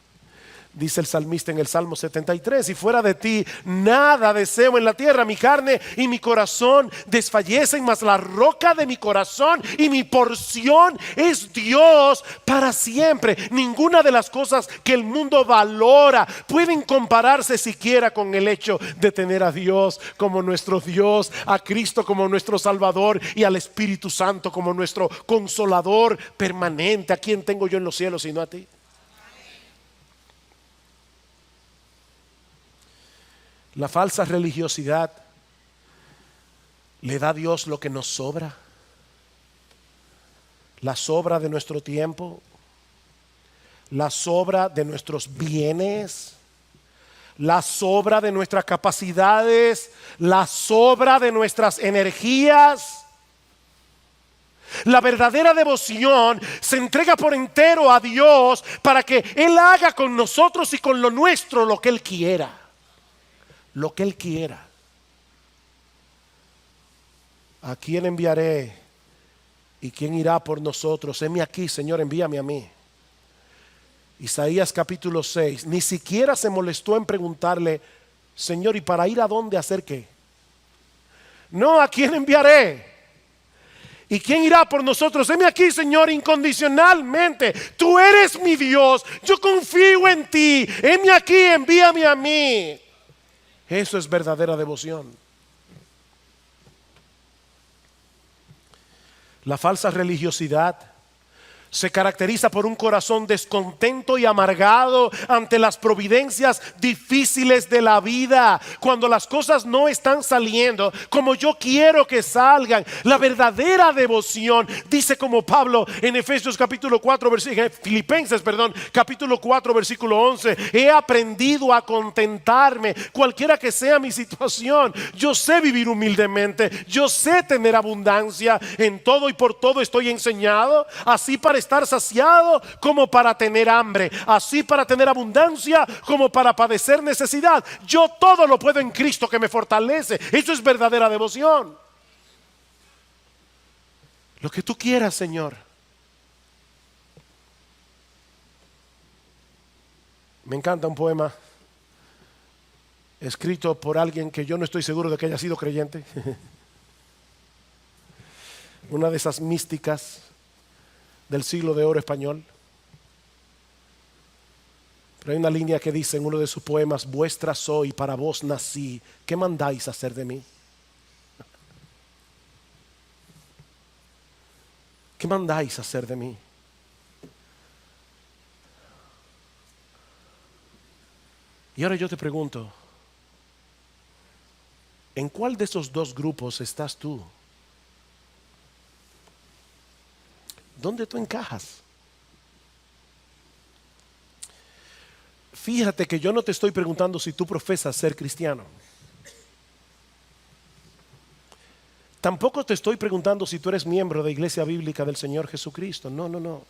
Dice el salmista en el Salmo 73: y fuera de ti nada deseo en la tierra. Mi carne y mi corazón desfallecen, mas la roca de mi corazón y mi porción es Dios para siempre. Ninguna de las cosas que el mundo valora pueden compararse siquiera con el hecho de tener a Dios como nuestro Dios, a Cristo como nuestro Salvador y al Espíritu Santo como nuestro Consolador permanente. ¿A quién tengo yo en los cielos sino a ti? La falsa religiosidad le da a Dios lo que nos sobra, la sobra de nuestro tiempo, la sobra de nuestros bienes, la sobra de nuestras capacidades, la sobra de nuestras energías. La verdadera devoción se entrega por entero a Dios para que Él haga con nosotros y con lo nuestro lo que Él quiera. Lo que Él quiera. ¿A quién enviaré? ¿Y quién irá por nosotros? Heme aquí, Señor, envíame a mí. Isaías capítulo 6. Ni siquiera se molestó en preguntarle: Señor, ¿y para ir a dónde? ¿Hacer qué? No, ¿a quién enviaré? ¿Y quién irá por nosotros? Heme aquí, Señor, incondicionalmente. Tú eres mi Dios, yo confío en ti. Heme aquí, envíame a mí. Eso es verdadera devoción. La falsa religiosidad se caracteriza por un corazón descontento y amargado ante las providencias difíciles de la vida. Cuando las cosas no están saliendo como yo quiero que salgan. La verdadera devoción, dice como Pablo en Efesios capítulo 4, Filipenses, capítulo 4, versículo 11: he aprendido a contentarme cualquiera que sea mi situación. Yo sé vivir humildemente, yo sé tener abundancia. En todo y por todo estoy enseñado, así para estar saciado como para tener hambre, así para tener abundancia como para padecer necesidad. Yo todo lo puedo en Cristo que me fortalece. Eso es verdadera devoción. Lo que tú quieras, Señor. Me encanta un poema escrito por alguien que yo no estoy seguro de que haya sido creyente. Una de esas místicas del siglo de oro español. Pero hay una línea que dice en uno de sus poemas: vuestra soy, para vos nací, ¿qué mandáis hacer de mí? ¿Qué mandáis hacer de mí? Y ahora yo te pregunto, ¿en cuál de esos dos grupos estás tú? ¿Dónde tú encajas? Fíjate que yo no te estoy preguntando si tú profesas ser cristiano. Tampoco te estoy preguntando si tú eres miembro de Iglesia Bíblica del Señor Jesucristo. No, no, no.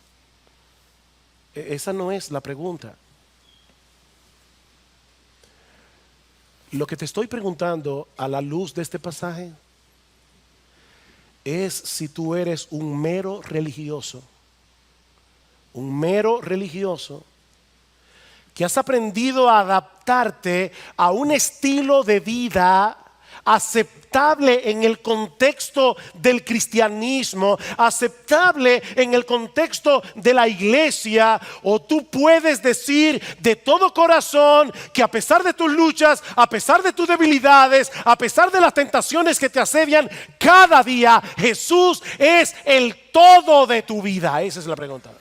Esa no es la pregunta. Lo que te estoy preguntando a la luz de este pasaje es si tú eres un mero religioso que has aprendido a adaptarte a un estilo de vida aceptable en el contexto del cristianismo, aceptable en el contexto de la iglesia. O tú puedes decir de todo corazón que a pesar de tus luchas, a pesar de tus debilidades, a pesar de las tentaciones que te asedian cada día, Jesús es el todo de tu vida. Esa es la pregunta.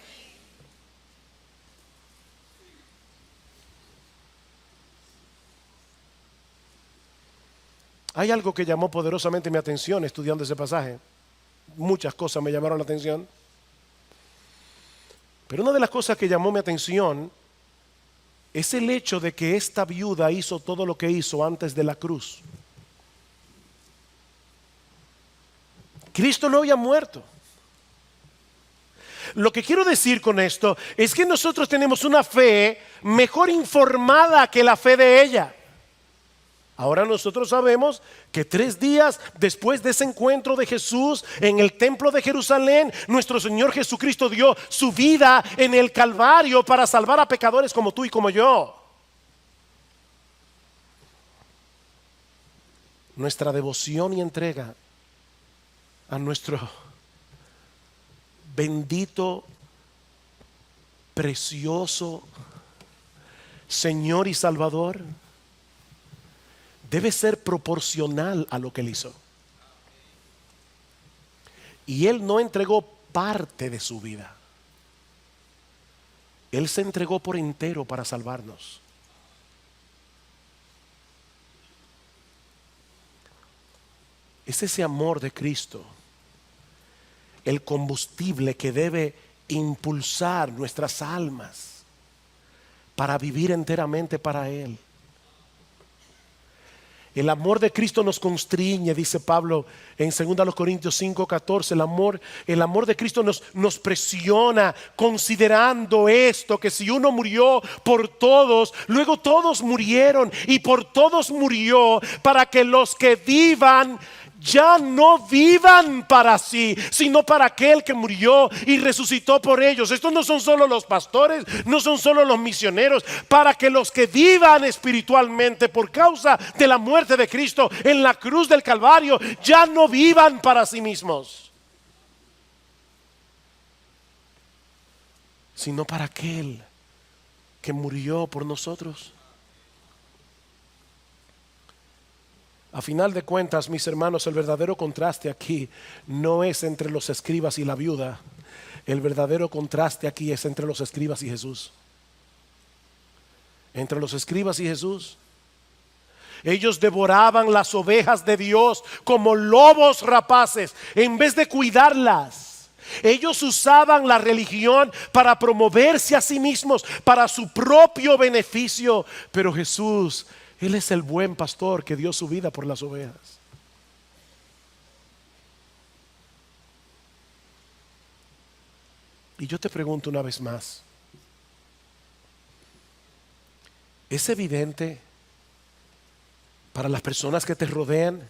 Hay algo que llamó poderosamente mi atención estudiando ese pasaje. Muchas cosas me llamaron la atención. Pero una de las cosas que llamó mi atención es el hecho de que esta viuda hizo todo lo que hizo antes de la cruz. Cristo no había muerto. Lo que quiero decir con esto es que nosotros tenemos una fe mejor informada que la fe de ella. Ahora nosotros sabemos que 3 días después de ese encuentro de Jesús en el templo de Jerusalén, nuestro Señor Jesucristo dio su vida en el Calvario para salvar a pecadores como tú y como yo. nuestra devoción y entrega a nuestro bendito, precioso Señor y Salvador debe ser proporcional a lo que Él hizo. Y Él no entregó parte de su vida. Él se entregó por entero para salvarnos. Es ese amor de Cristo el combustible que debe impulsar nuestras almas para vivir enteramente para Él. El amor de Cristo nos constriñe, dice Pablo en 2 Corintios 5:14. El amor de Cristo nos presiona, considerando esto, que si uno murió por todos, luego todos murieron, y por todos murió, para que los que vivan ya no vivan para sí, sino para aquel que murió y resucitó por ellos. Estos no son solo los pastores, no son solo los misioneros, para que los que vivan espiritualmente por causa de la muerte de Cristo en la cruz del Calvario, ya no vivan para sí mismos, sino para aquel que murió por nosotros. A final de cuentas, mis hermanos, el verdadero contraste aquí no es entre los escribas y la viuda. El verdadero contraste aquí es entre los escribas y Jesús. Entre los escribas y Jesús. Ellos devoraban las ovejas de Dios como lobos rapaces en vez de cuidarlas. Ellos usaban la religión para promoverse a sí mismos, para su propio beneficio. Pero Jesús, Él es el buen pastor que dio su vida por las ovejas. Y yo te pregunto una vez más, ¿es evidente para las personas que te rodean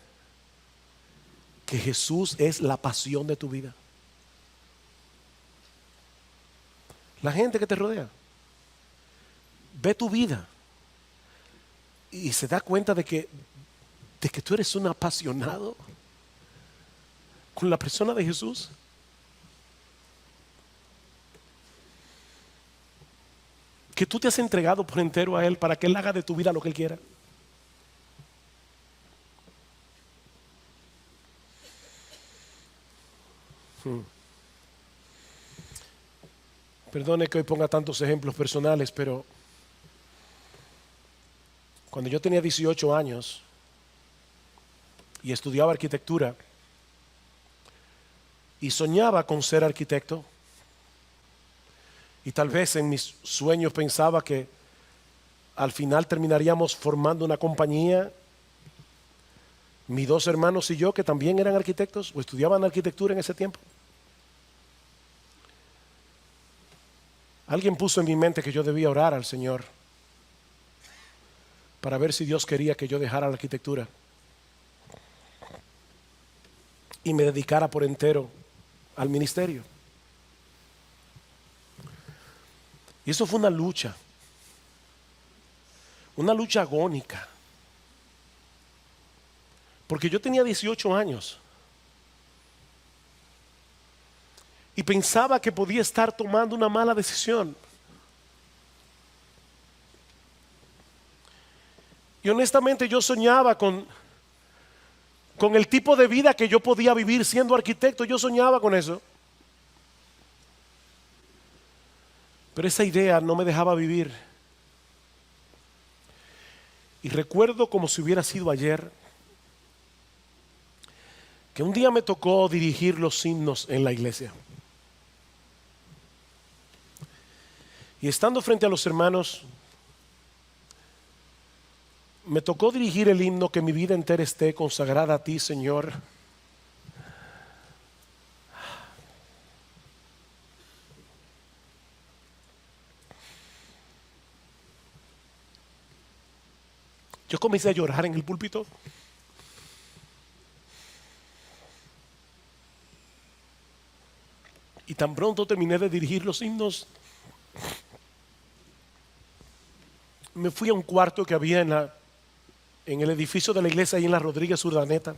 que Jesús es la pasión de tu vida? La gente que te rodea ve tu vida y se da cuenta de que tú eres un apasionado con la persona de Jesús. Que tú te has entregado por entero a Él para que Él haga de tu vida lo que Él quiera. Perdone que hoy ponga tantos ejemplos personales, pero cuando yo tenía 18 años y estudiaba arquitectura y soñaba con ser arquitecto, y tal vez en mis sueños pensaba que al final terminaríamos formando una compañía, mis dos hermanos y yo, que también eran arquitectos o estudiaban arquitectura en ese tiempo. Alguien puso en mi mente que yo debía orar al Señor para ver si Dios quería que yo dejara la arquitectura y me dedicara por entero al ministerio. Y eso fue una lucha agónica, porque yo tenía 18 años y pensaba que podía estar tomando una mala decisión. Y honestamente yo soñaba con el tipo de vida que yo podía vivir siendo arquitecto. Yo soñaba con eso. Pero esa idea no me dejaba vivir. Y recuerdo como si hubiera sido ayer, que un día me tocó dirigir los himnos en la iglesia. Y estando frente a los hermanos, me tocó dirigir el himno "Que mi vida entera esté consagrada a ti, Señor". Yo comencé a llorar en el púlpito. Y tan pronto terminé de dirigir los himnos, me fui a un cuarto que había en en el edificio de la iglesia ahí en la Rodríguez Urdaneta.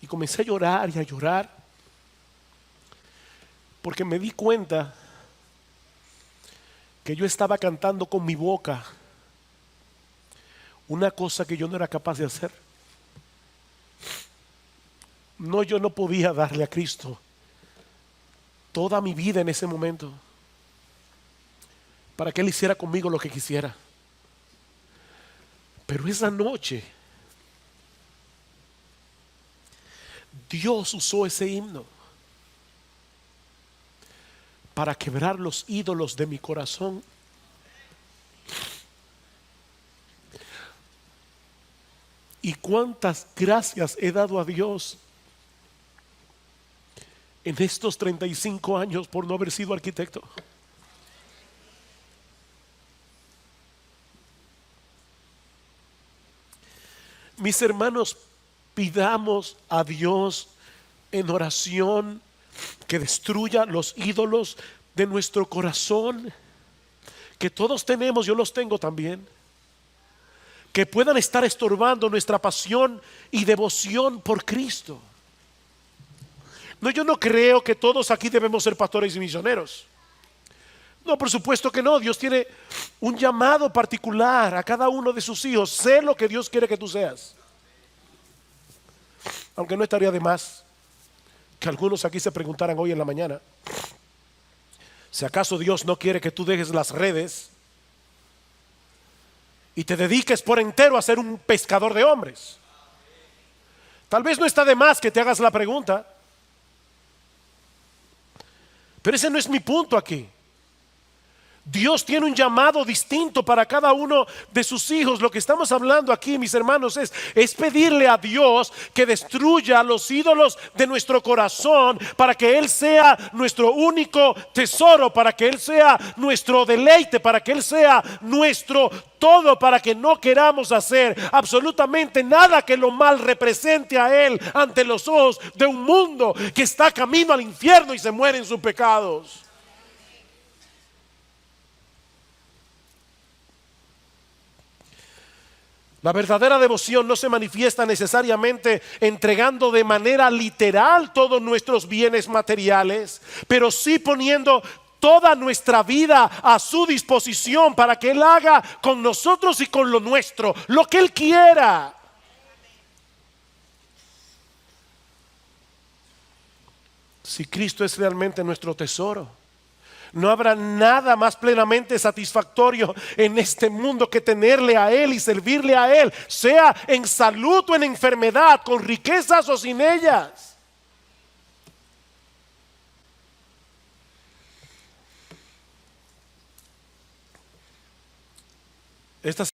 Y comencé a llorar y a llorar, porque me di cuenta que yo estaba cantando con mi boca una cosa que yo no era capaz de hacer. No, yo no podía darle a Cristo toda mi vida en ese momento para que Él hiciera conmigo lo que quisiera. Pero esa noche Dios usó ese himno para quebrar los ídolos de mi corazón. Y cuántas gracias he dado a Dios en estos 35 años por no haber sido arquitecto. Mis hermanos, pidamos a Dios en oración que destruya los ídolos de nuestro corazón, que todos tenemos, yo los tengo también, que puedan estar estorbando nuestra pasión y devoción por Cristo. No, yo no creo que todos aquí debemos ser pastores y misioneros. No, por supuesto que no. Dios tiene un llamado particular a cada uno de sus hijos. Sé lo que Dios quiere que tú seas. Aunque no estaría de más que algunos aquí se preguntaran hoy en la mañana si acaso Dios no quiere que tú dejes las redes y te dediques por entero a ser un pescador de hombres. Tal vez no está de más que te hagas la pregunta, pero ese no es mi punto aquí. Dios tiene un llamado distinto para cada uno de sus hijos. Lo que estamos hablando aquí, mis hermanos, es pedirle a Dios que destruya los ídolos de nuestro corazón para que Él sea nuestro único tesoro, para que Él sea nuestro deleite, para que Él sea nuestro todo, para que no queramos hacer absolutamente nada que lo mal represente a Él ante los ojos de un mundo que está camino al infierno y se muere en sus pecados. La verdadera devoción no se manifiesta necesariamente entregando de manera literal todos nuestros bienes materiales, pero sí poniendo toda nuestra vida a su disposición para que Él haga con nosotros y con lo nuestro lo que Él quiera. Si Cristo es realmente nuestro tesoro, no habrá nada más plenamente satisfactorio en este mundo que tenerle a Él y servirle a Él, sea en salud o en enfermedad, con riquezas o sin ellas. Estas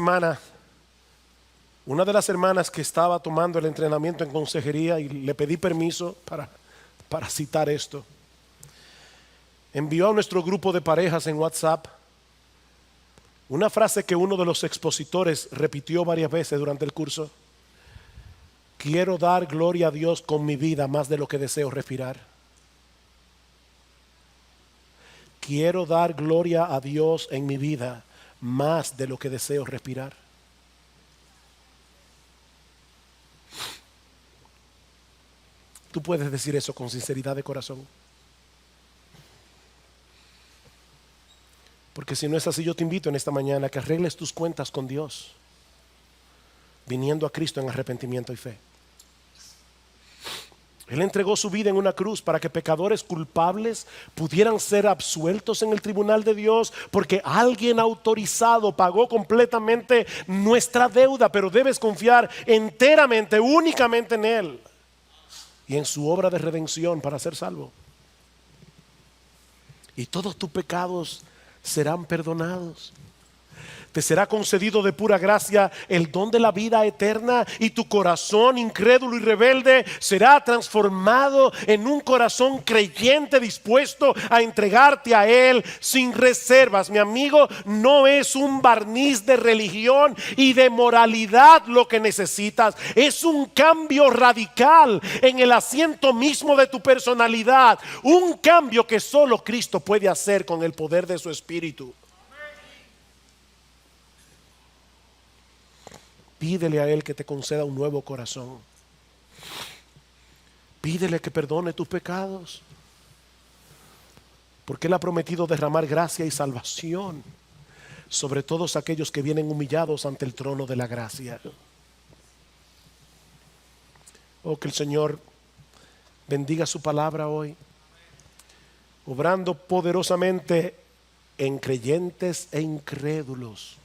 semana, una de las hermanas que estaba tomando el entrenamiento en consejería, y le pedí permiso para citar esto, envió a nuestro grupo de parejas en WhatsApp una frase que uno de los expositores repitió varias veces durante el curso: quiero dar gloria a Dios con mi vida más de lo que deseo respirar. Quiero dar gloria a Dios en mi vida más de lo que deseo respirar. Tú puedes decir eso con sinceridad de corazón. Porque si no es así, yo te invito en esta mañana a que arregles tus cuentas con Dios, viniendo a Cristo en arrepentimiento y fe. Él entregó su vida en una cruz para que pecadores culpables pudieran ser absueltos en el tribunal de Dios, porque alguien autorizado pagó completamente nuestra deuda. Pero debes confiar enteramente, únicamente en Él y en su obra de redención para ser salvo. Y todos tus pecados serán perdonados. Te será concedido de pura gracia el don de la vida eterna, y tu corazón incrédulo y rebelde será transformado en un corazón creyente dispuesto a entregarte a Él sin reservas. Mi amigo, no es un barniz de religión y de moralidad lo que necesitas, es un cambio radical en el asiento mismo de tu personalidad, un cambio que solo Cristo puede hacer con el poder de su Espíritu. Pídele a Él que te conceda un nuevo corazón. Pídele que perdone tus pecados, porque Él ha prometido derramar gracia y salvación sobre todos aquellos que vienen humillados ante el trono de la gracia. Oh, que el Señor bendiga su palabra hoy, obrando poderosamente en creyentes e incrédulos.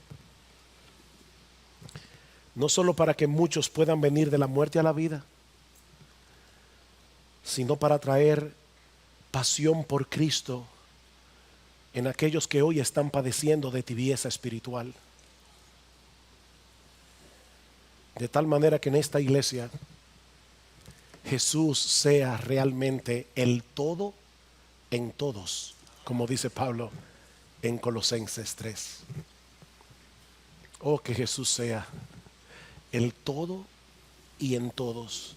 No solo para que muchos puedan venir de la muerte a la vida, sino para traer pasión por Cristo en aquellos que hoy están padeciendo de tibieza espiritual. De tal manera que en esta iglesia Jesús sea realmente el todo en todos, como dice Pablo en Colosenses 3. Oh, que Jesús sea el todo y en todos.